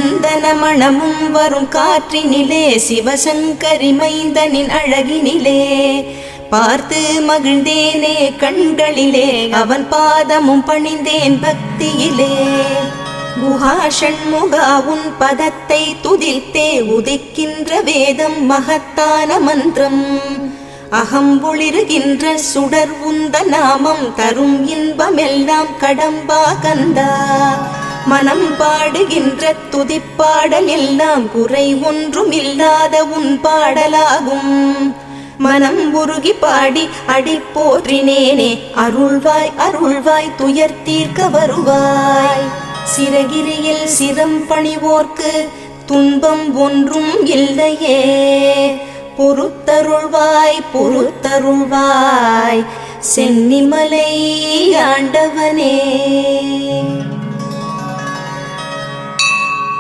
சந்தன மணமும் வரும் காற்றினிலே சிவசங்கரி மைந்தனின் அழகினிலே பார்த்து மகிழ்ந்தேனே கண்களிலே அவன் பாதமும் பணிந்தேன் பக்தியிலே குஹா ஷண்முகா உன் பதத்தை துதித்தே உதிக்கின்ற வேதம் மகத்தான மந்திரம் அகம்பொளிருகின்ற சுடர் உந்த நாமம் தரும் இன்பமெல்லாம் கடம்பா கந்தா மனம் பாடுகின்ற துதிப்பாடல் எல்லாம் குறை ஒன்றும் இல்லாத உன் பாடலாகும் மனம் உருகி பாடி அடி போற்றினேனே அருள்வாய் அருள்வாய் துயர் தீர்க்க வருவாய் சிறகிரியில் சிரம் பணிவோர்க்கு துன்பம் ஒன்றும் இல்லையே பொறுத்தருள்வாய் பொறுத்தருள்வாய் சென்னிமலை ஆண்டவனே.